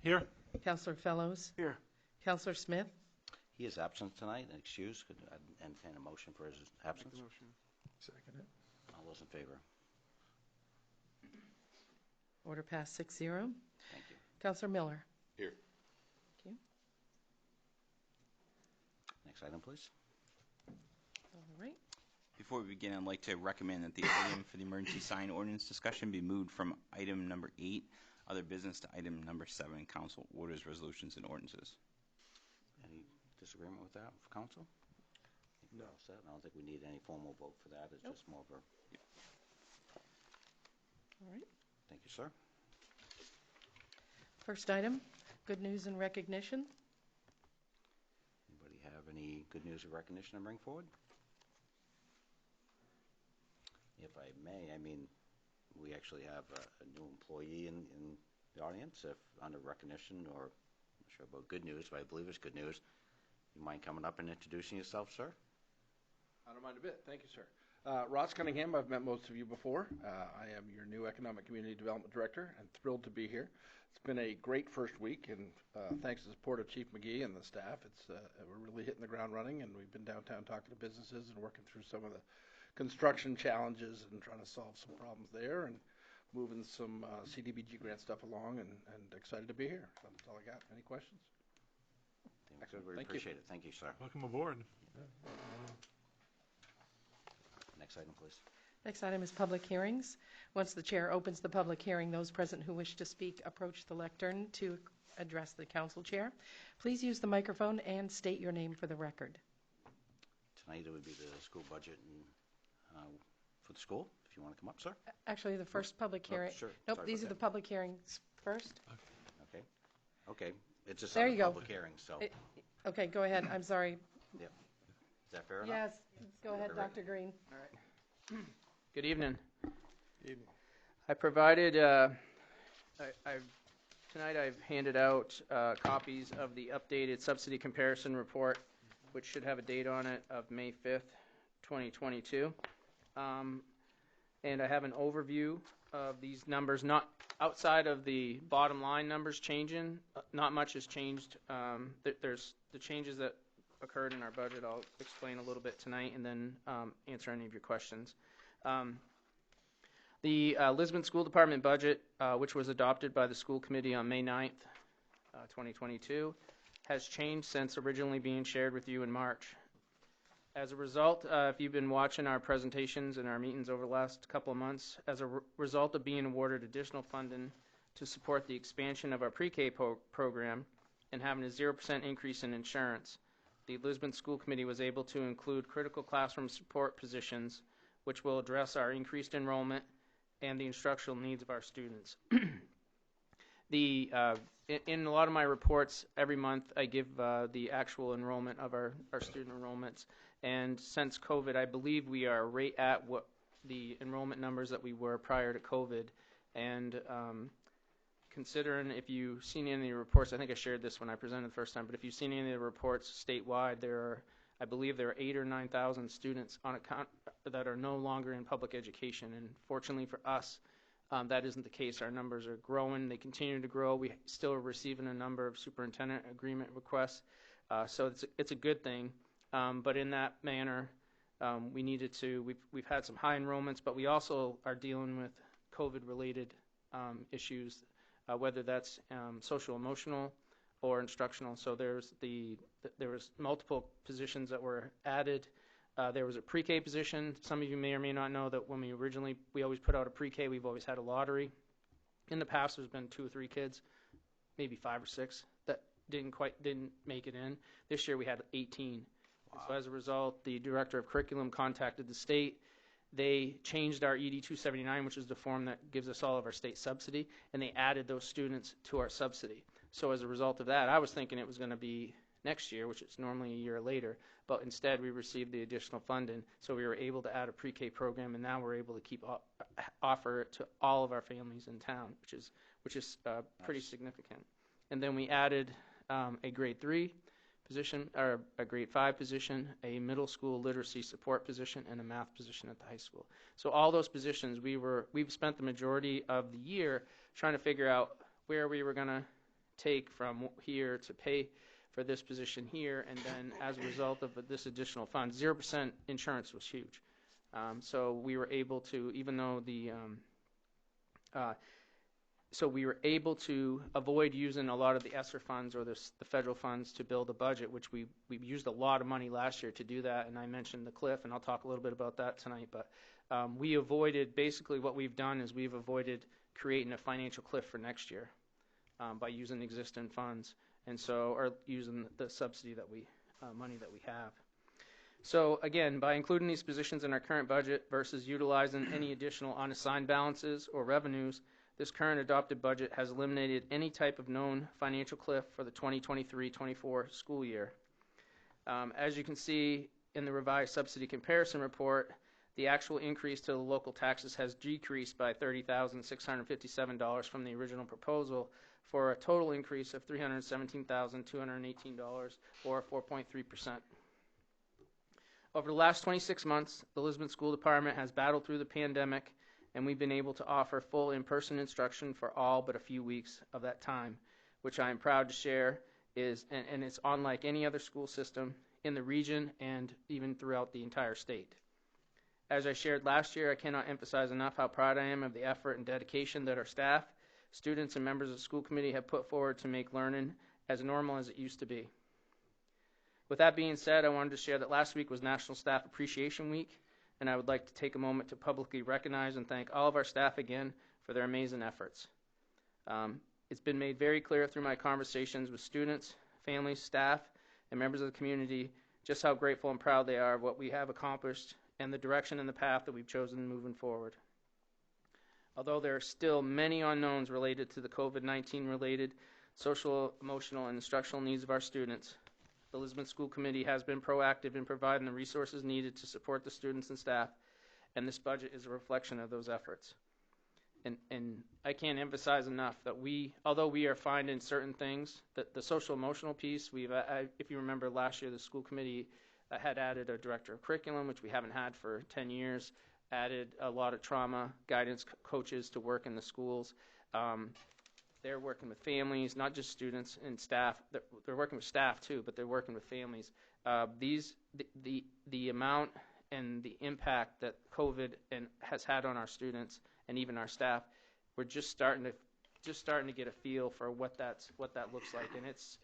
Here. Councillor Fellows. Here. Councillor Smith. He is absent tonight and excused. Could I entertain a motion for his absence? Second it. All those in favor? Order passed 6-0. Thank you. Councillor Miller. Here. Thank you. Next item, please. All right. Before we begin, I'd like to recommend that the item for the emergency sign ordinance discussion be moved from item number 8, other business, to item number 7, council orders, resolutions, and ordinances. Any disagreement with that, council? No. I don't think we need any formal vote for that. It's just more of a... Yep. All right. Thank you, sir. First item, good news and recognition. Anybody have any good news or recognition to bring forward? If I may, I mean, we actually have a new employee in the audience. If under recognition, or I'm not sure about good news, but I believe it's good news, you mind coming up and introducing yourself, sir? I don't mind a bit. Thank you, sir. Ross Cunningham, I've met most of you before. I am your new Economic Community Development Director and thrilled to be here. It's been a great first week, and thanks to the support of Chief McGee and the staff, we're really hitting the ground running, and we've been downtown talking to businesses and working through some of the construction challenges and trying to solve some problems there and moving some CDBG grant stuff along, and excited to be here. So that's all I got. Any questions? We appreciate it. Thank you, sir. Welcome aboard. Next item, please. Next item is public hearings. Once the chair opens the public hearing, those present who wish to speak approach the lectern to address the council chair. Please use the microphone and state your name for the record. Tonight it would be the school budget and for the school, if you want to come up, sir. Actually, the first public hearing. Sure. Nope, Sorry these are about the public hearings first. Okay. It's just There on you the go. public hearing, so. Okay, go ahead. I'm sorry. Yep. Is that fair enough? Yes, go ahead, Right. Dr. Green. All right. Good evening. Evening. I provided, tonight I've handed out copies of the updated subsidy comparison report, which should have a date on it of May 5th, 2022. And I have an overview of these numbers, not outside of the bottom line numbers changing. Not much has changed. There's the changes that occurred in our budget. I'll explain a little bit tonight and then answer any of your questions. The Lisbon School Department budget, which was adopted by the school committee on May 9th, 2022, has changed since originally being shared with you in March. As a result, if you've been watching our presentations and our meetings over the last couple of months, as a result of being awarded additional funding to support the expansion of our pre-K program and having a 0% increase in insurance, the Lisbon School Committee was able to include critical classroom support positions, which will address our increased enrollment and the instructional needs of our students. In a lot of my reports every month, I give the actual enrollment of our student enrollments. And since COVID, I believe we are right at what the enrollment numbers that we were prior to COVID. And considering, if you've seen any of the reports, I think I shared this when I presented the first time, but if you've seen any of the reports statewide, I believe there are 8,000 or 9,000 students on account that are no longer in public education. And fortunately for us, that isn't the case. Our numbers are growing. They continue to grow. We still are receiving a number of superintendent agreement requests. So it's a good thing. But in that manner, we've had some high enrollments, but we also are dealing with COVID-related issues, whether that's social, emotional, or instructional. So there was multiple positions that were added. There was a pre-K position. Some of you may or may not know that when we always put out a pre-K, we've always had a lottery. In the past, there's been 2 or 3 kids, maybe 5 or 6, that didn't make it in. This year we had 18. Wow. So as a result, the director of curriculum contacted the state. They changed our ED 279, which is the form that gives us all of our state subsidy, and they added those students to our subsidy. So as a result of that, I was thinking it was going to be next year, which is normally a year later, but instead we received the additional funding, so we were able to add a pre-K program, and now we're able to offer it to all of our families in town, which is pretty significant. And then we added a grade 3 position, or a grade 5 position, a middle school literacy support position, and a math position at the high school. So all those positions, we've spent the majority of the year trying to figure out where we were going to take from here to pay for this position here, and then as a result of this additional fund, 0% insurance was huge. So we were able to, even though so we were able to avoid using a lot of the ESSER funds or the federal funds to build a budget, which we used a lot of money last year to do that, and I mentioned the cliff, and I'll talk a little bit about that tonight, but we avoided, basically what we've done is we've avoided creating a financial cliff for next year by using existing funds, and so, or using the subsidy that money that we have. So again, by including these positions in our current budget versus utilizing any additional unassigned balances or revenues, this current adopted budget has eliminated any type of known financial cliff for the 2023-24 school year. As you can see in the revised subsidy comparison report, the actual increase to the local taxes has decreased by $30,657 from the original proposal, for a total increase of $317,218, or 4.3%. Over the last 26 months, the Lisbon School Department has battled through the pandemic, and we've been able to offer full in-person instruction for all but a few weeks of that time, which I am proud to share is, and it's unlike any other school system in the region and even throughout the entire state. As I shared last year, I cannot emphasize enough how proud I am of the effort and dedication that our staff, students, and members of the school committee have put forward to make learning as normal as it used to be. With that being said, I wanted to share that last week was National Staff Appreciation Week, and I would like to take a moment to publicly recognize and thank all of our staff again for their amazing efforts. It's been made very clear through my conversations with students, families, staff, and members of the community just how grateful and proud they are of what we have accomplished and the direction and the path that we've chosen moving forward. Although there are still many unknowns related to the COVID-19 related social, emotional, and instructional needs of our students, the Lisbon School Committee has been proactive in providing the resources needed to support the students and staff, and this budget is a reflection of those efforts. And I can't emphasize enough that although we are finding certain things, that the social emotional piece, if you remember last year, the school committee had added a director of curriculum, which we haven't had for 10 years, added a lot of trauma guidance coaches to work in the schools. They're working with families, not just students and staff. They're working with staff too, but they're working with families. The amount and the impact that COVID has had on our students and even our staff, we're just starting to get a feel for what that looks like, and it's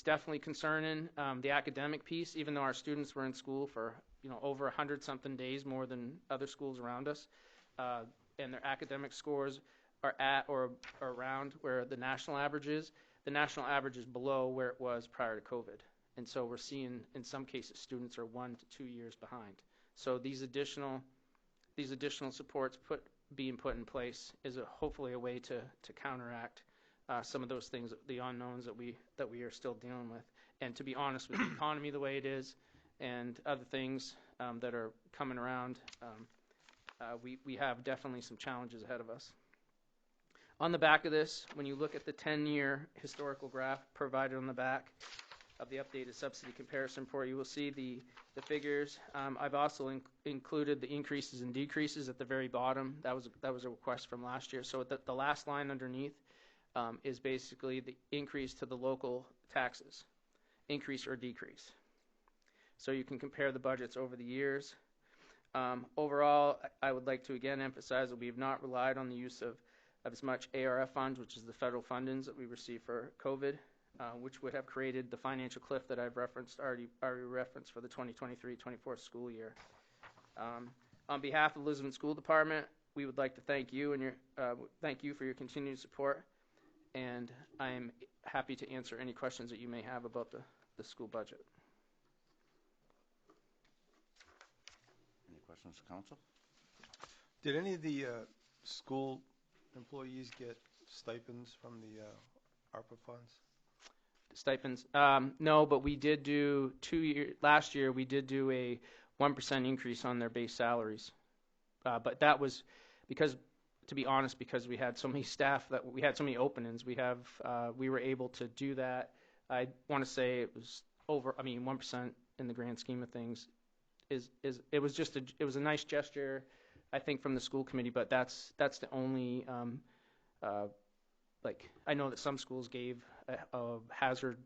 definitely concerning. The academic piece, even though our students were in school for over 100-something days more than other schools around us, and their academic scores are at or around where the national average is. The national average is below where it was prior to COVID, and so we're seeing in some cases students are 1 to 2 years behind. So these additional supports being put in place is hopefully a way to counteract some of those things, the unknowns that we are still dealing with. And to be honest, with the economy the way it is and other things that are coming around, we have definitely some challenges ahead of us. On the back of this, when you look at the 10-year historical graph provided on the back of the updated subsidy comparison report, you will see the figures. I've also included the increases and decreases at the very bottom. That was a request from last year. So the last line underneath is basically the increase to the local taxes, increase or decrease. So you can compare the budgets over the years. Overall, I would like to again emphasize that we have not relied on the use of as much ARF funds, which is the federal fundings that we received for COVID, which would have created the financial cliff that I've already referenced for the 2023-24 school year. On behalf of the Lisbon School Department, we would like to thank you and thank you for your continued support, and I am happy to answer any questions that you may have about the school budget. Any questions, council? Did any of the school employees get stipends from the Arpa funds? Stipends? No, but we did do last year we did do a 1% increase on their base salaries. But that was because, to be honest, because we had so many staff, that we had so many openings, we were able to do that. I want to say it was 1% in the grand scheme of things it was a nice gesture, I think, from the school committee, but that's the only like, I know that some schools gave a hazard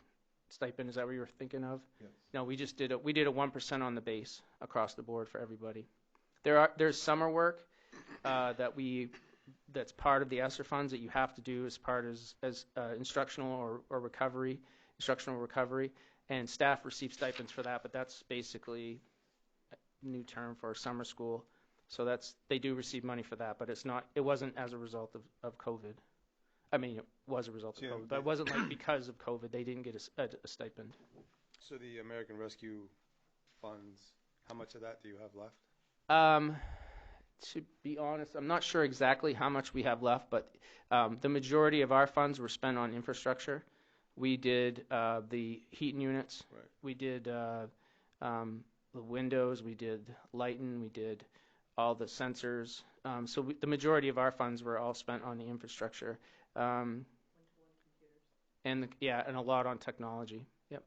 stipend. Is that what you were thinking of? Yes. No, we did a 1% on the base across the board for everybody. There's summer work that's part of the ESSER funds that you have to do as part as instructional recovery, and staff receive stipends for that, but that's basically a new term for summer school. So they do receive money for that, but it wasn't as a result of COVID. I mean, it was a result of COVID, but it wasn't like because of COVID they didn't get a stipend. So the American Rescue funds, how much of that do you have left? To be honest, I'm not sure exactly how much we have left, but the majority of our funds were spent on infrastructure. We did the heating units. Right. We did the windows. We did lighting. We did all the sensors. So the majority of our funds were all spent on the infrastructure. And a lot on technology. Yep.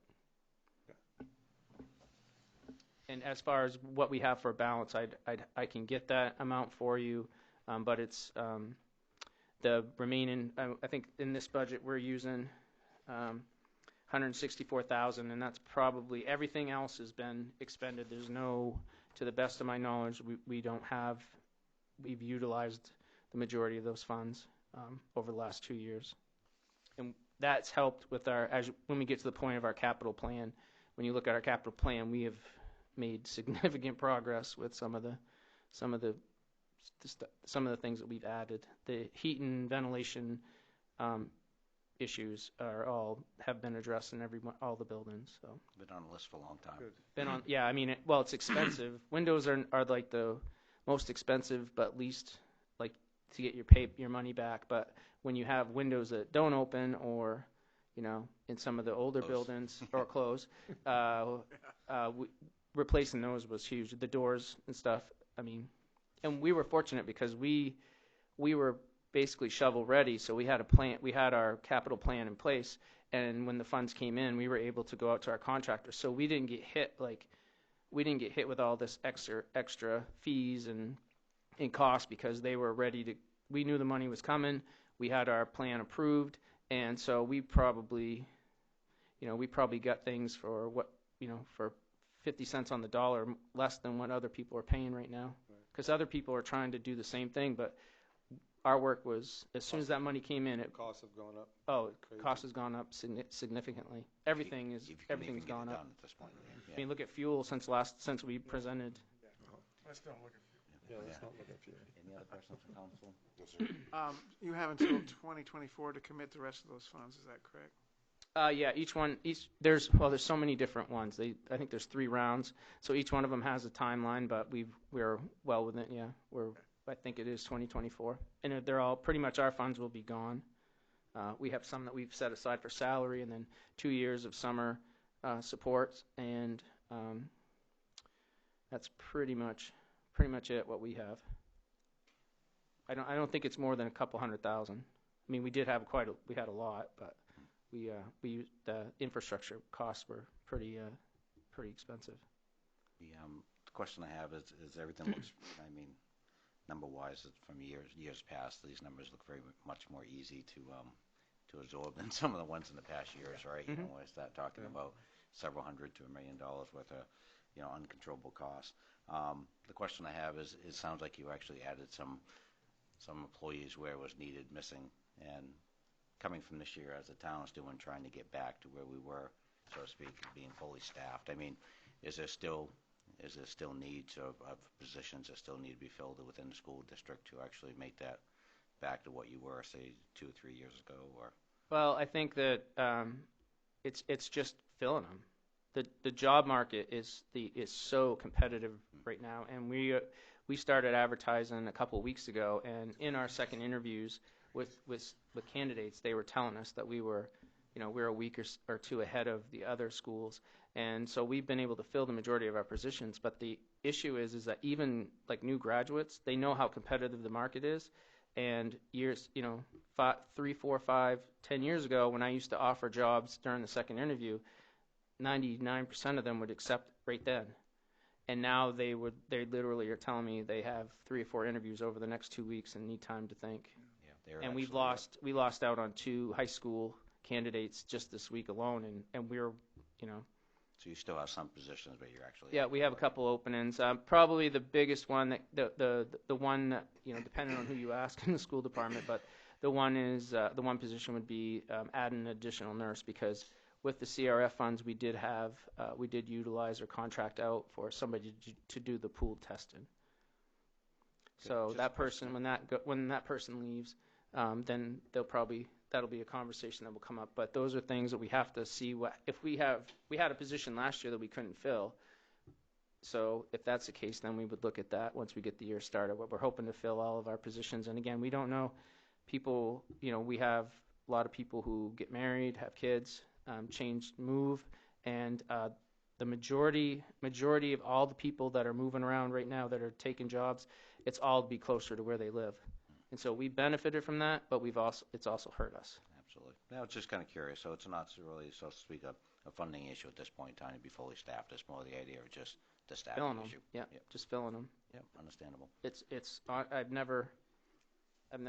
And as far as what we have for balance, I can get that amount for you, but it's the remaining. I think in this budget we're using $164,000, and that's probably everything else has been expended. There's no, to the best of my knowledge, we've utilized the majority of those funds over the last 2 years, and that's helped with when we get to the point of our capital plan. When you look at our capital plan, we have made significant progress with some of the things that we've added. The heat and ventilation issues have been addressed in all the buildings. So Been on the list for a long time. Good. been on, yeah. I mean, it's expensive. Windows are like the most expensive, but least like to get your money back. But when you have windows that don't open, or in some of the older buildings or close, replacing those was huge. The doors and stuff. I mean, and we were fortunate because we were basically shovel ready, so we had our capital plan in place, and when the funds came in, we were able to go out to our contractors. So we didn't get hit with all this extra fees and costs, because they were we knew the money was coming. We had our plan approved, and so we probably got things for for 50 cents on the dollar less than what other people are paying right now, because other people are trying to do the same thing, but our work was, as soon as that money came in, Costs have gone up. cost has gone up significantly. Everything's gone up. At this point. I mean, look at fuel since we presented. Let's don't look at fuel. Yeah, let's not look at you. Any other questions from council? You have until 2024 to commit the rest of those funds, is that correct? Yeah, there's so many different ones. I think there's 3 rounds, so each one of them has a timeline, but we're well within. Yeah, I think it is 2024, and they're all pretty much, our funds will be gone. We have some that we've set aside for salary, and then 2 years of summer support, and that's pretty much it. What we have. I don't think it's more than a couple $100,000. I mean, we had a lot, but we used the infrastructure costs were pretty expensive. The question I have is everything looks, I mean, number-wise, from years past, these numbers look very much more easy to absorb than some of the ones in the past years, right? Mm-hmm. When I start talking about several hundred to $1 million worth of, uncontrollable costs. The question I have is, it sounds like you actually added some employees where it was needed, missing, and coming from this year as the town is doing, trying to get back to where we were, so to speak, being fully staffed. I mean, is there still needs of positions that still need to be filled within the school district to actually make that back to what you were, say, 2 or 3 years ago? Or Well, I think that it's just filling them. The job market is so competitive right now, and we started advertising a couple of weeks ago, and in our second interviews with candidates, they were telling us that we're a week or 2 ahead of the other schools, and so we've been able to fill the majority of our positions. But the issue is that even like new graduates, they know how competitive the market is, and 3, 4, 5, 10 years ago, when I used to offer jobs during the second interview, 99% of them would accept right then. And now they literally are telling me they have 3 or 4 interviews over the next 2 weeks and need time to think. yeah, They're And actually, we lost out on 2 high school candidates just this week alone, and we're, so you still have some positions, but you're actually. yeah, we have a couple openings. Probably the biggest one that the one that, depending on who you ask in the school department, but the one position would be add an additional nurse, because with the CRF funds we did utilize or contract out for somebody to do the pool testing. So that person, when that person leaves, then that'll be a conversation that will come up. But those are things that we have to see. If we had a position last year that we couldn't fill. So if that's the case, then we would look at that once we get the year started. We're hoping to fill all of our positions. And again, we don't know. People, we have a lot of people who get married, have kids, move, and the majority of all the people that are moving around right now that are taking jobs, it's all to be closer to where they live. And so we benefited from that, but it's also hurt us. Absolutely. Now, it's just kind of curious. So it's not really, so to speak, a funding issue at this point in time to be fully staffed. It's more the idea of just the staffing Filling them, issue. yeah, just filling them. Yep, understandable. I've never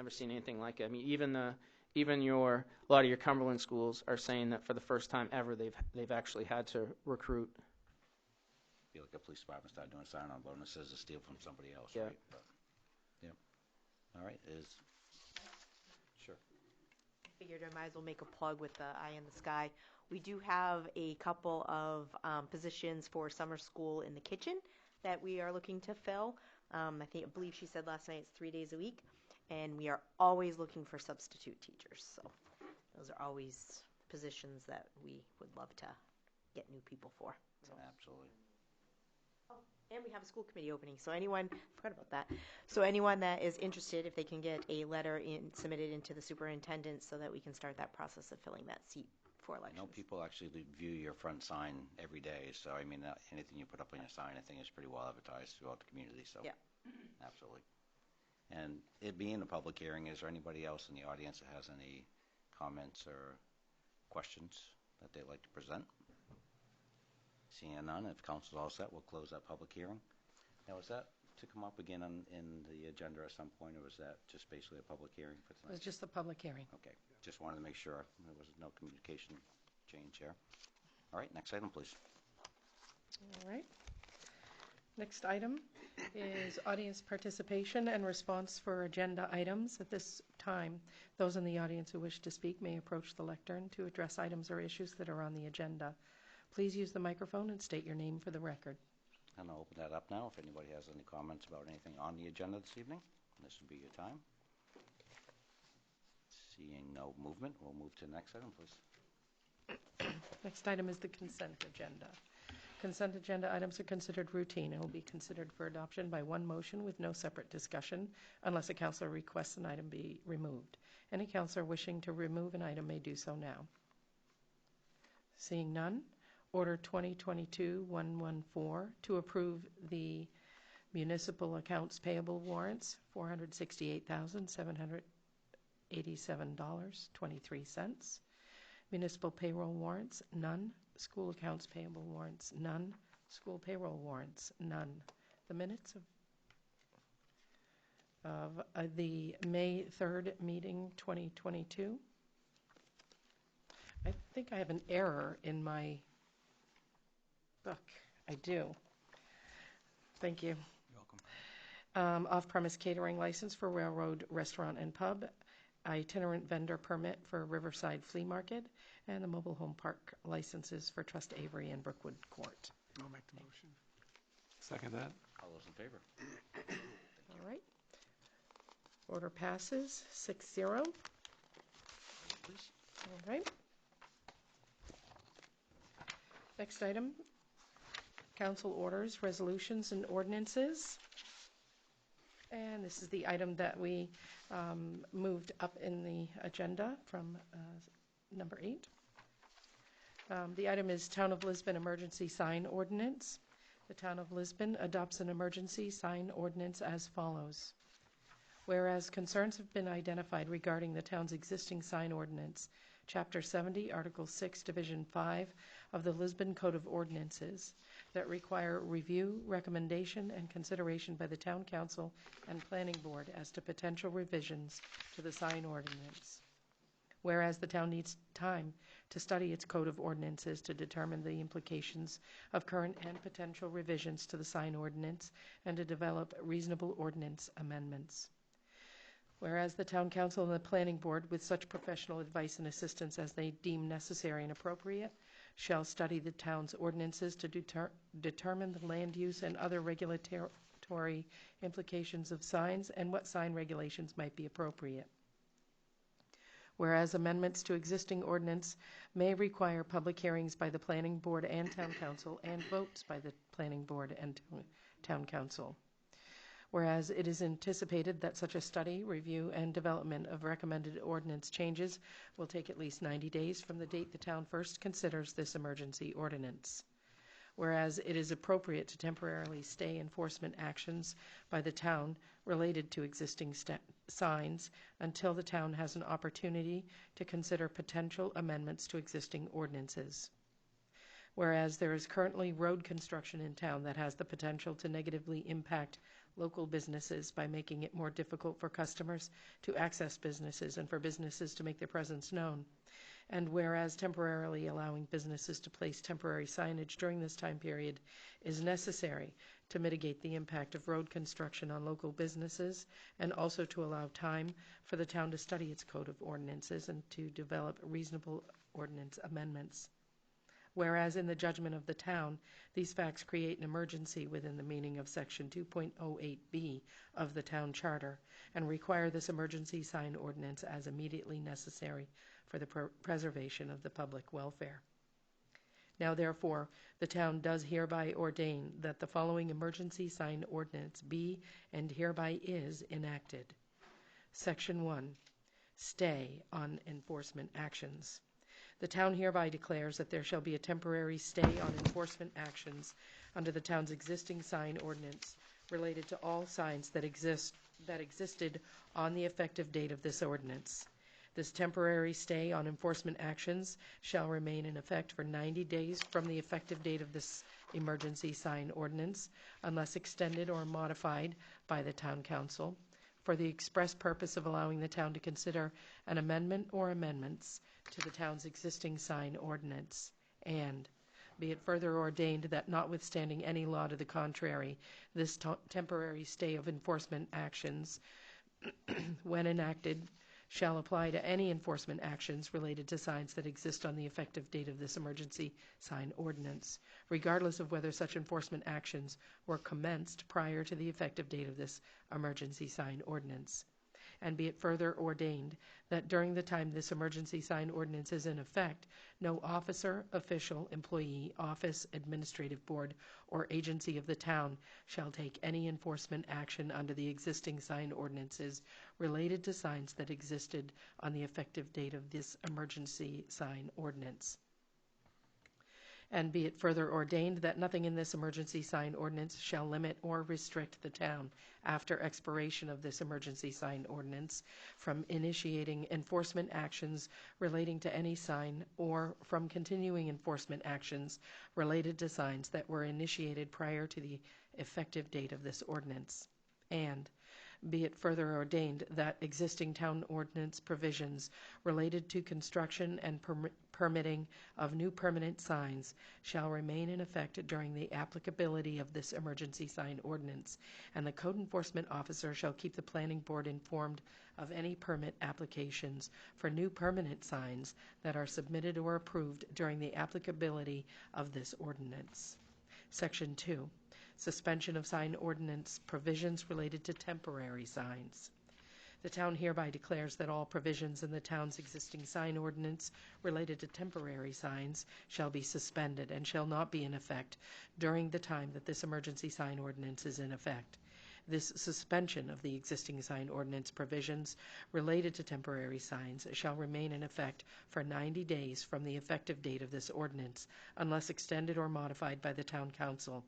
seen anything like it. I mean, a lot of your Cumberland schools are saying that for the first time ever they've actually had to recruit. I feel like a police department started doing sign-on bonuses to steal from somebody else, Yeah. right? But, yeah. All right. Sure. Figured I might as well make a plug with the Eye in the Sky. We do have a couple of positions for summer school in the kitchen that we are looking to fill. I believe she said last night it's 3 days a week, and we are always looking for substitute teachers. So those are always positions that we would love to get new people for. So. Absolutely. And we have a school committee opening, so anyone, forgot about that. So anyone that is interested, if they can get a letter submitted into the superintendent so that we can start that process of filling that seat for elections. I know people actually view your front sign every day, so I mean, anything you put up on your sign, I think is pretty well advertised throughout the community, so. Yeah. Absolutely. And it being a public hearing, is there anybody else in the audience that has any comments or questions that they'd like to present? Seeing none, if council's all set, we'll close that public hearing. Now, is that to come up again in the agenda at some point, or was that just basically a public hearing for It tonight? was just the public hearing. Okay, just wanted to make sure there was no communication change here. All right, next item, please. All right. Next item is audience participation and response for agenda items. At this time, those in the audience who wish to speak may approach the lectern to address items or issues that are on the agenda. Please use the microphone and state your name for the record. And I'll open that up now. If anybody has any comments about anything on the agenda this evening, this would be your time. Seeing no movement, we'll move to the next item, please. Next item is the consent agenda. Consent agenda items are considered routine and will be considered for adoption by one motion with no separate discussion unless a councillor requests an item be removed. Any councillor wishing to remove an item may do so now. Seeing none, Order 2022-114 to approve the municipal accounts payable warrants, $468,787.23. Municipal payroll warrants, none. School accounts payable warrants, none. School payroll warrants, none. The minutes of the May 3rd meeting, 2022. I think I have an error in my book. I do. Thank you. You're welcome. Off-premise catering license for Railroad Restaurant and Pub, itinerant vendor permit for Riverside Flea Market, and the mobile home park licenses for Trust Avery and Brookwood Court. I'll make the motion. Second that. All those in favor? All right. Order passes 6-0. Please. All right. Next item, council orders, resolutions, and ordinances. And this is the item that we moved up in the agenda from number 8. The item is Town of Lisbon Emergency Sign Ordinance. The Town of Lisbon adopts an emergency sign ordinance as follows. Whereas concerns have been identified regarding the town's existing sign ordinance, Chapter 70, Article 6, Division 5 of the Lisbon Code of Ordinances, that require review, recommendation, and consideration by the Town Council and Planning Board as to potential revisions to the sign ordinance. Whereas the town needs time to study its code of ordinances to determine the implications of current and potential revisions to the sign ordinance and to develop reasonable ordinance amendments. Whereas the Town Council and the Planning Board, with such professional advice and assistance as they deem necessary and appropriate, shall study the town's ordinances to determine the land use and other regulatory implications of signs and what sign regulations might be appropriate. Whereas amendments to existing ordinance may require public hearings by the Planning Board and Town Council and votes by the Planning Board and Town Council. Whereas it is anticipated that such a study, review, and development of recommended ordinance changes will take at least 90 days from the date the town first considers this emergency ordinance. Whereas it is appropriate to temporarily stay enforcement actions by the town related to existing signs until the town has an opportunity to consider potential amendments to existing ordinances. Whereas there is currently road construction in town that has the potential to negatively impact local businesses by making it more difficult for customers to access businesses and for businesses to make their presence known. And whereas temporarily allowing businesses to place temporary signage during this time period is necessary to mitigate the impact of road construction on local businesses and also to allow time for the town to study its code of ordinances and to develop reasonable ordinance amendments. Whereas in the judgment of the town, these facts create an emergency within the meaning of Section 2.08B of the Town Charter and require this emergency sign ordinance as immediately necessary for the preservation of the public welfare. Now therefore, the town does hereby ordain that the following emergency sign ordinance be and hereby is enacted. Section 1. Stay on enforcement actions. The town hereby declares that there shall be a temporary stay on enforcement actions under the town's existing sign ordinance related to all signs that existed on the effective date of this ordinance. This temporary stay on enforcement actions shall remain in effect for 90 days from the effective date of this emergency sign ordinance, unless extended or modified by the Town Council, for the express purpose of allowing the town to consider an amendment or amendments to the town's existing sign ordinance. And be it further ordained that notwithstanding any law to the contrary, this temporary stay of enforcement actions, when enacted, shall apply to any enforcement actions related to signs that exist on the effective date of this emergency sign ordinance, regardless of whether such enforcement actions were commenced prior to the effective date of this emergency sign ordinance. And be it further ordained that during the time this emergency sign ordinance is in effect, no officer, official, employee, office, administrative board, or agency of the town shall take any enforcement action under the existing sign ordinances related to signs that existed on the effective date of this emergency sign ordinance. And be it further ordained that nothing in this emergency sign ordinance shall limit or restrict the town, after expiration of this emergency sign ordinance, from initiating enforcement actions relating to any sign or from continuing enforcement actions related to signs that were initiated prior to the effective date of this ordinance. And be it further ordained that existing town ordinance provisions related to construction and permitting of new permanent signs shall remain in effect during the applicability of this emergency sign ordinance, and the code enforcement officer shall keep the planning board informed of any permit applications for new permanent signs that are submitted or approved during the applicability of this ordinance. Section 2. Suspension of sign ordinance provisions related to temporary signs. The town hereby declares that all provisions in the town's existing sign ordinance related to temporary signs shall be suspended and shall not be in effect during the time that this emergency sign ordinance is in effect. This suspension of the existing sign ordinance provisions related to temporary signs shall remain in effect for 90 days from the effective date of this ordinance, unless extended or modified by the Town Council,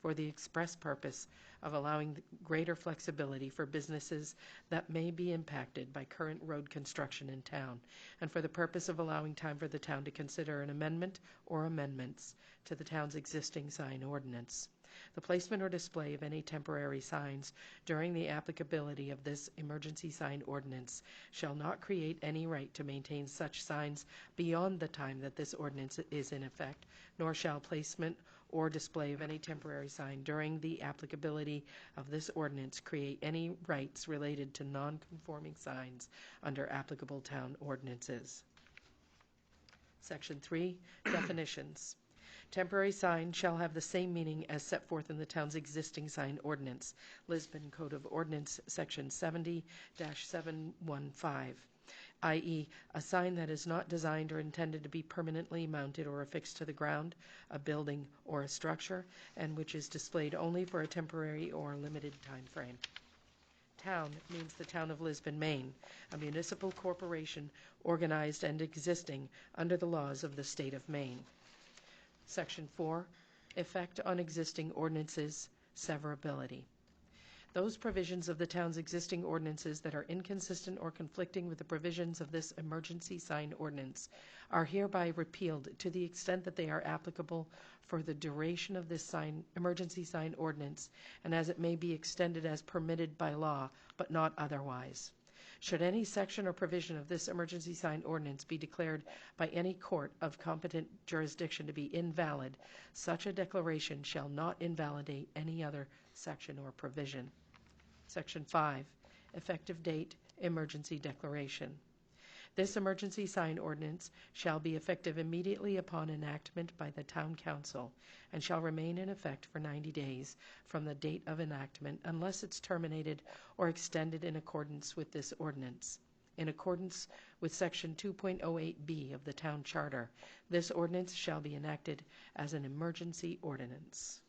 for the express purpose of allowing greater flexibility for businesses that may be impacted by current road construction in town, and for the purpose of allowing time for the town to consider an amendment or amendments to the town's existing sign ordinance. The placement or display of any temporary signs during the applicability of this emergency sign ordinance shall not create any right to maintain such signs beyond the time that this ordinance is in effect, nor shall placement or display of any temporary sign during the applicability of this ordinance create any rights related to non-conforming signs under applicable town ordinances. Section 3, definitions. Temporary sign shall have the same meaning as set forth in the town's existing sign ordinance, Lisbon Code of Ordinance, Section 70-715, i.e., a sign that is not designed or intended to be permanently mounted or affixed to the ground, a building, or a structure, and which is displayed only for a temporary or limited time frame. Town means the town of Lisbon, Maine, a municipal corporation organized and existing under the laws of the state of Maine. Section 4, effect on existing ordinances, severability. Those provisions of the town's existing ordinances that are inconsistent or conflicting with the provisions of this emergency sign ordinance are hereby repealed to the extent that they are applicable for the duration of this emergency sign ordinance, and as it may be extended as permitted by law, but not otherwise. Should any section or provision of this emergency sign ordinance be declared by any court of competent jurisdiction to be invalid, such a declaration shall not invalidate any other section or provision. Section 5, effective date, emergency declaration. This emergency sign ordinance shall be effective immediately upon enactment by the town council and shall remain in effect for 90 days from the date of enactment unless it's terminated or extended in accordance with this ordinance. In accordance with Section 2.08B of the town charter, this ordinance shall be enacted as an emergency ordinance.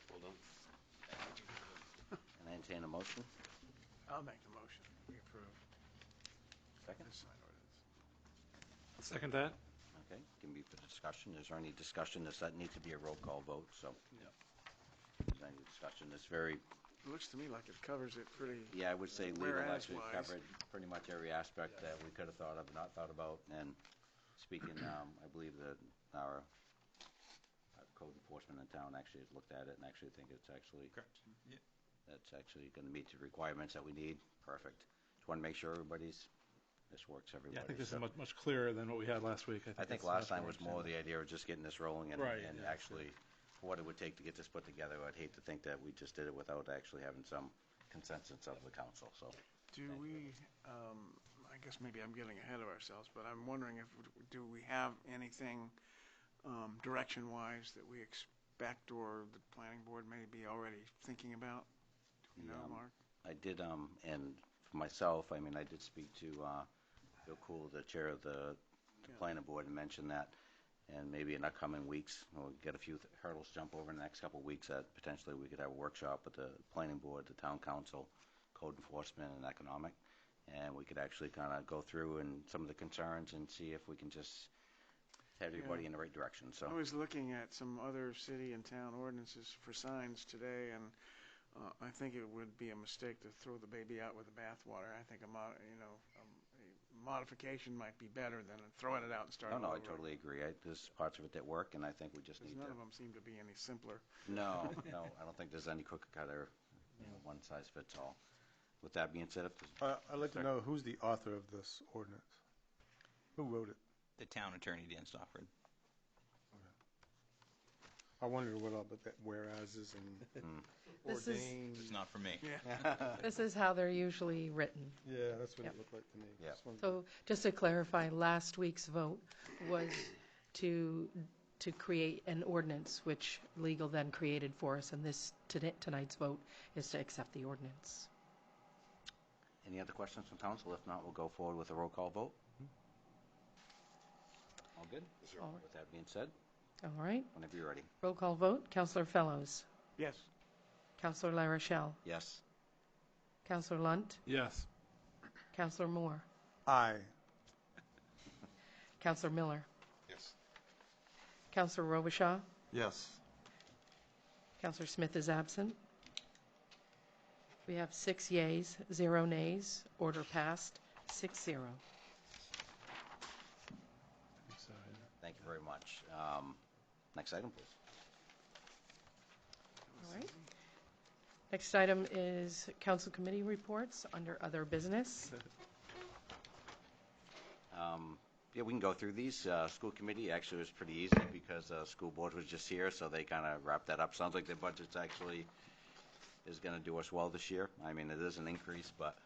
Hold on. And I entertain a motion. I'll make the motion. We approve Second. this sign ordinance. Second that? Okay, can be for discussion. Is there any discussion? Does that need to be a roll call vote? So, is there any discussion? It's very, It looks to me like it covers it pretty. yeah, I would say legal Whereas actually wise. covered pretty much every aspect that we could have thought of, not thought about. And speaking, I believe that our code enforcement in town actually has looked at it and actually think it's actually Correct. Yeah. that's actually going to meet the requirements that we need. Perfect. Just want to make sure this works everybody. Yeah, I think this So- is much clearer than what we had last week. I think it's last much time was more the idea of just getting this rolling and, Right, and yeah, actually what it would take to get this put together. I'd hate to think that we just did it without actually having some consensus of the council, so. Do we, I guess maybe I'm getting ahead of ourselves, but I'm wondering do we have anything direction-wise that we expect or the planning board may be already thinking about? Do you know, Mark? I did, and for myself, I mean, I did speak to Bill Cool, the chair of the planning board, and mentioned that, and maybe in upcoming weeks, we'll get a few hurdles to jump over in the next couple of weeks, that potentially we could have a workshop with the planning board, the town council, code enforcement, and economic, and we could actually kind of go through and some of the concerns and see if we can just head everybody in the right direction. So I was looking at some other city and town ordinances for signs today, and I think it would be a mistake to throw the baby out with the bathwater. I think a modification might be better than throwing it out and starting no, over. I totally agree. There's parts of it that work, and I think we just Because need none to. of them seem to be any simpler. No, I don't think there's any cookie cutter, one size fits all. With that being said, if there's I'd like to know who's the author of this ordinance? Who wrote it? The town attorney, Dan Stofford. I wonder what all but that whereases and This is- ordained. It's not for me. This is how they're usually written. Yeah, that's what Yep. it looked like to me. Yep. Just wanted to- So just to clarify, last week's vote was to create an ordinance, which legal then created for us, and tonight's vote is to accept the ordinance. any other questions from council? If not, we'll go forward with a roll call vote. All good? All right. With that being said, All right, whenever you're ready. roll call vote. Councillor Fellows. Yes. Councillor LaRochelle. Yes. Councillor Lunt. Yes. Councillor Moore. Aye. Councillor Miller. Yes. Councillor Robichaud. Yes. Counselor Smith is absent. We have 6 yeas, 0 nays. Order passed, 6-0. Thank you very much. Next item, please. All right. Next item is council committee reports under other business. Yeah, we can go through these. School committee actually was pretty easy because school board was just here, so they kind of wrapped that up. Sounds like their budget's actually is going to do us well this year. I mean, it is an increase, but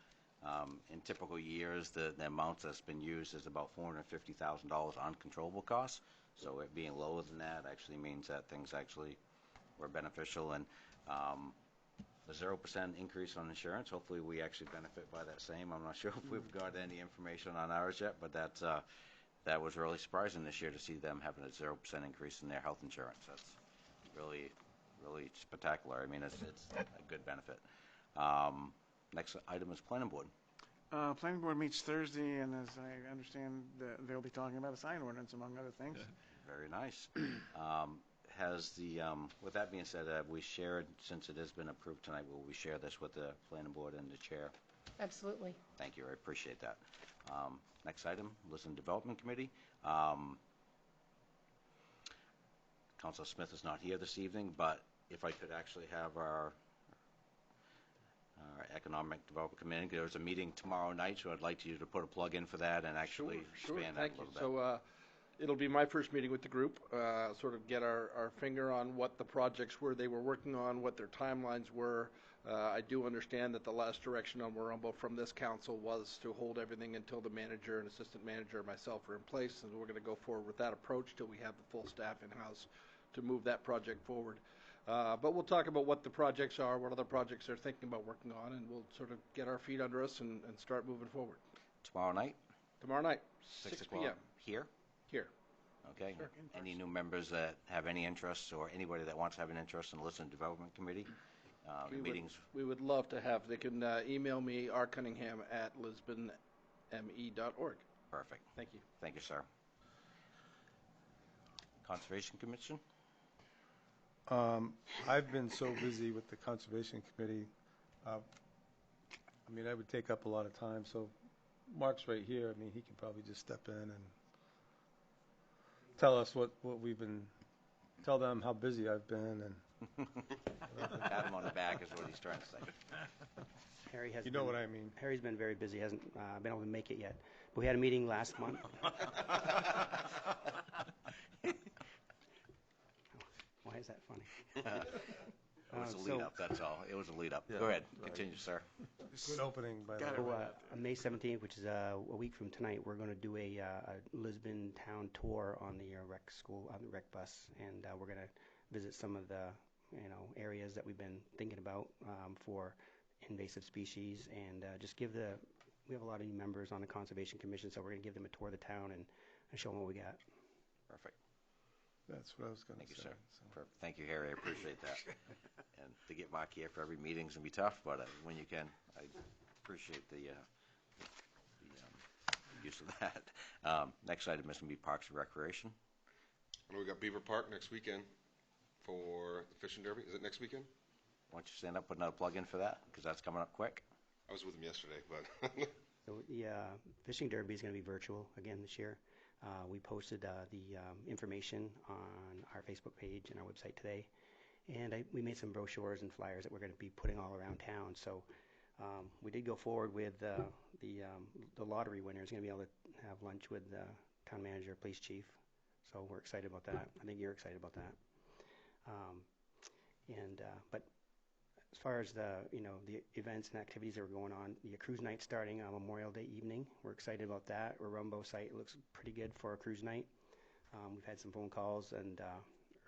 in typical years, the amount that's been used is about $450,000 uncontrollable costs. So it being lower than that actually means that things actually were beneficial. And the 0% increase on insurance, hopefully we actually benefit by that same. I'm not sure if we've got any information on ours yet, but that was really surprising this year to see them having a 0% increase in their health insurance. That's really spectacular. I mean, it's a good benefit. Next item is planning board. Planning board meets Thursday, and as I understand, they'll be talking about a sign ordinance, among other things. Very nice. With that being said, we shared, since it has been approved tonight, will we share this with the planning board and the chair? Absolutely. Thank you. I appreciate that. Next item, Lisbon Development Committee. Councilor Smith is not here this evening, but if I could actually have our Economic Development Committee, there's a meeting tomorrow night, so I'd like you to put a plug in for that and actually expand that a little bit. So it'll be my first meeting with the group, sort of get our finger on what the projects were they were working on, what their timelines were. I do understand that the last direction on Warumbo from this council was to hold everything until the manager and assistant manager and myself are in place, and we're going to go forward with that approach till we have the full staff in-house to move that project forward. But we'll talk about what the projects are, what other projects they're thinking about working on, and we'll sort of get our feet under us and start moving forward. Tomorrow night? Tomorrow night, 6 p.m. Here? Here. Okay. Sure. Any new members that have any interest, or anybody that wants to have an interest in the Lisbon Development Committee? We would love to have. They can email me, rcunningham@lisbonme.org. Perfect. Thank you. Thank you, sir. Conservation Commission? I've been so busy with the Conservation Committee. I mean, I would take up a lot of time, so Mark's right here. I mean, he can probably just step in and tell us what we've been, tell them how busy I've been. And pat him on the back is what he's trying to say. Harry has. You know what I mean. Harry's been very busy. Hasn't been able to make it yet. But we had a meeting last month. Why is that funny? It was a lead up. That's all. It was a lead up. Yeah, Go ahead. right. Continue, sir. Good opening, by the way. So, on May 17th, which is a week from tonight, we're going to do a Lisbon town tour on the rec school, on the rec bus, and we're going to visit some of the areas that we've been thinking about for invasive species, and just give we have a lot of new members on the Conservation Commission, so we're going to give them a tour of the town and show them what we got. Perfect. That's what I was going to say. Thank you, sir. So. Thank you, Harry. I appreciate that. And to get Mark here for every meeting's going to be tough, but when you can, I appreciate the use of that. Next item is going to be Parks and Recreation. I know we got Beaver Park next weekend for the fishing derby. Is it next weekend? Why don't you stand up, put another plug in for that, because that's coming up quick. I was with him yesterday, but So the fishing derby is going to be virtual again this year. We posted the information on our Facebook page and our website today, and we made some brochures and flyers that we're going to be putting all around town. So we did go forward with the lottery winner is going to be able to have lunch with the town manager, police chief. So we're excited about that. I think you're excited about that. But as far as the events and activities that are going on, the cruise night starting on Memorial Day evening. We're excited about that. Our Rumbo site looks pretty good for a cruise night. We've had some phone calls and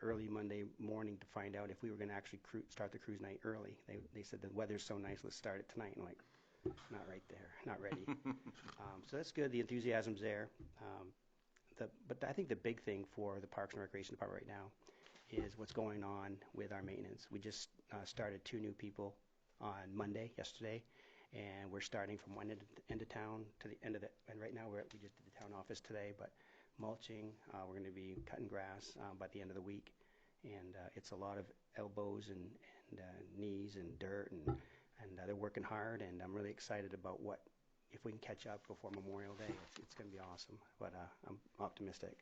early Monday morning to find out if we were going to actually start the cruise night early. They said the weather's so nice, let's start it tonight. And I'm like, not right there, not ready. So that's good. The enthusiasm's there. But I think the big thing for the Parks and Recreation Department right now is what's going on with our maintenance. We just started 2 new people on Monday, yesterday, and we're starting from one end of town to the end of and right now we just did the town office today, but mulching, we're going to be cutting grass by the end of the week, and it's a lot of elbows and knees and dirt, and they're working hard, and I'm really excited about if we can catch up before Memorial Day. It's going to be awesome, but I'm optimistic.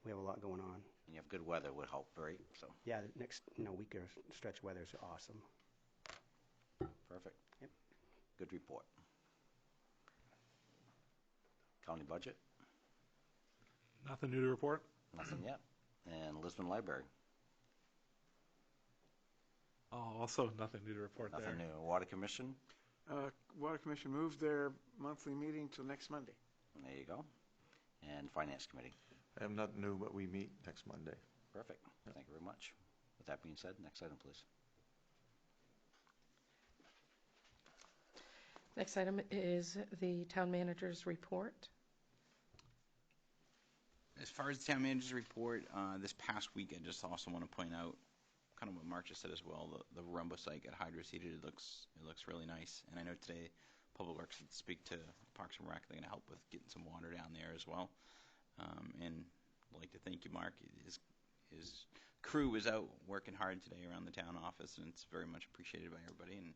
We have a lot going on. And you have good weather would help, right? So Yeah, the next week or stretch of weather is awesome. perfect. Yep. Good report. County budget? Nothing new to report? Nothing yet. And Lisbon Library? Oh, also nothing new to report Nothing there. new. Water Commission? Water Commission moved their monthly meeting till next Monday. There you go. And Finance Committee? I have nothing new, but we meet next Monday. Perfect. Thank you very much. With that being said, next item, please. Next item is the town manager's report. As far as the town manager's report, this past week, I just also want to point out kind of what Mark just said as well. The Rumbo site got hydro seeded. It looks really nice. And I know today Public Works will speak to Parks and Rec. They're going to help with getting some water down there as well. And I'd like to thank you, Mark. His crew was out working hard today around the town office, and it's very much appreciated by everybody. And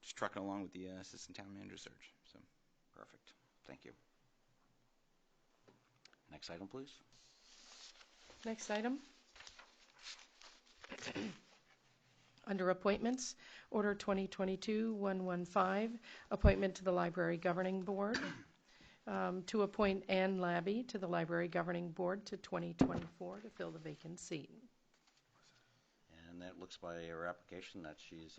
just trucking along with the assistant town manager search. So Perfect. Thank you. Next item, please. Next item. Under appointments, Order 2022-115, appointment to the Library Governing Board. To appoint Ann Labby to the Library Governing Board to 2024 to fill the vacant seat. And that looks by her application that she's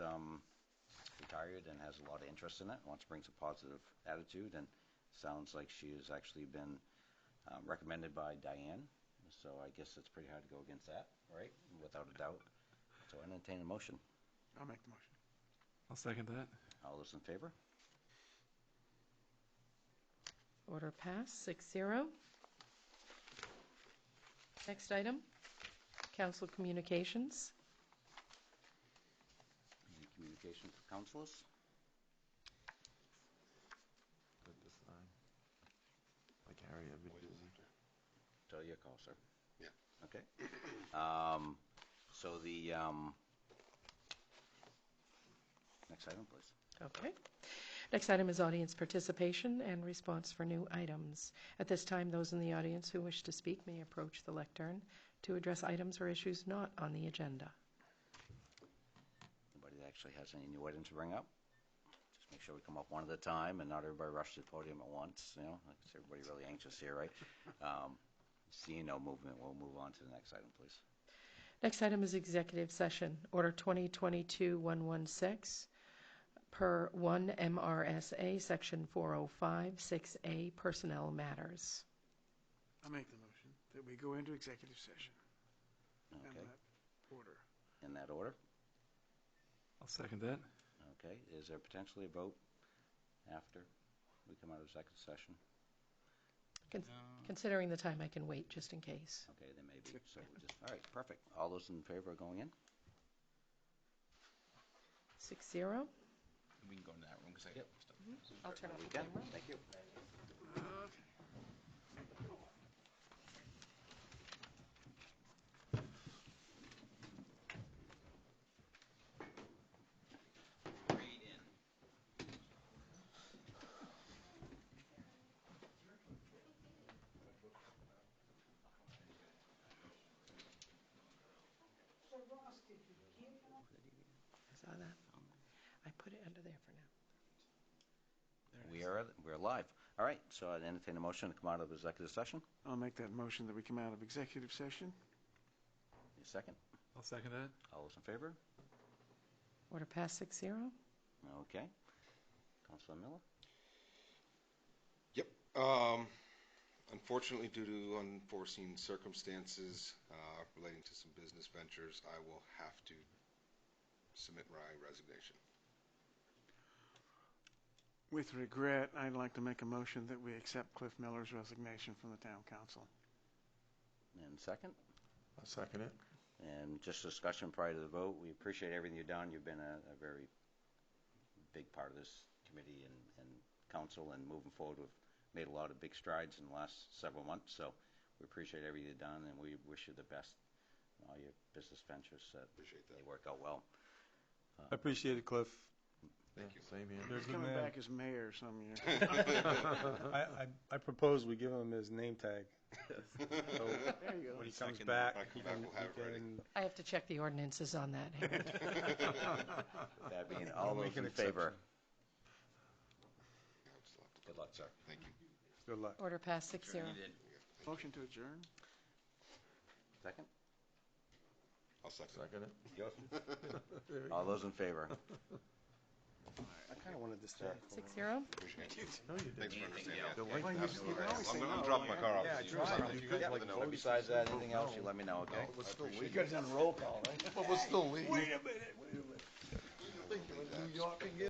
retired and has a lot of interest in it, wants to bring some positive attitude, and sounds like she has actually been recommended by Diane. So I guess it's pretty hard to go against that, right? Without a doubt. So I entertain a motion. I'll make the motion. I'll second that. All those in favor? Order passed, 6-0. Next item, council communications. Any communication for councilors? Good this time. Like Harry, I've been busy. Tell your call, sir. Yeah. Okay. So the next item, please. Okay. Next item is audience participation and response for new items. At this time, those in the audience who wish to speak may approach the lectern to address items or issues not on the agenda. Anybody that actually has any new items to bring up? Just make sure we come up one at a time and not everybody rush to the podium at once. You know, like everybody really anxious here, right? Seeing no movement, we'll move on to the next item, please. Next item is executive session, Order 2022-116, per 1 MRSA, Section 405, 6A, Personnel Matters. I'll make the motion that we go into executive session. Okay. In that order. In that order? I'll second that. Okay. Is there potentially a vote after we come out of executive session? Considering the time, I can wait just in case. Okay, there may be. So we'll just, all right, perfect. All those in favor of going in? 6-0. we can go into that room because I Yep. stuff. I'll turn off We the can. camera. Thank you. I saw that. I put it under there for now. We're live. All right, so I'd entertain a motion to come out of executive session. I'll make that motion that we come out of executive session. Need a second? I'll second that. All those in favor? Order passed 6-0. Okay. Councilor Miller? Yep. Unfortunately, due to unforeseen circumstances relating to some business ventures, I will have to submit my resignation. With regret, I'd like to make a motion that we accept Cliff Miller's resignation from the town council. And second? I'll second it. And just discussion prior to the vote, we appreciate everything you've done. You've been a very big part of this committee and council, and moving forward, we've made a lot of big strides in the last several months, so we appreciate everything you've done, and we wish you the best all your business ventures, that Appreciate that. they work out well. I appreciate it, Cliff. Yeah, same here. You're a He's good coming man. back as mayor some year. I propose we give him his name tag. So There you go. when he comes Second. back, When I come back, we'll have it ready. I have to check the ordinances on that, Harold. That being all I'll those make an in favor. Good Good luck, sir. Thank you. Good luck. Order passed 6-0. You did. Motion to adjourn? Second? I'll second. Second it. All those in favor? I kind of wanted to stay. 6-0. Appreciate it. No, you Thanks didn't. for understanding. The Yeah, way you absolutely. always say I'm no. dropping my car off. Yeah, I this tried. evening. You could, Yeah, like, with the But note. besides that, anything else, you let me know, okay? I appreciate it. guys on roll call, right? But we'll still leave. Wait a minute, wait a minute. New York again.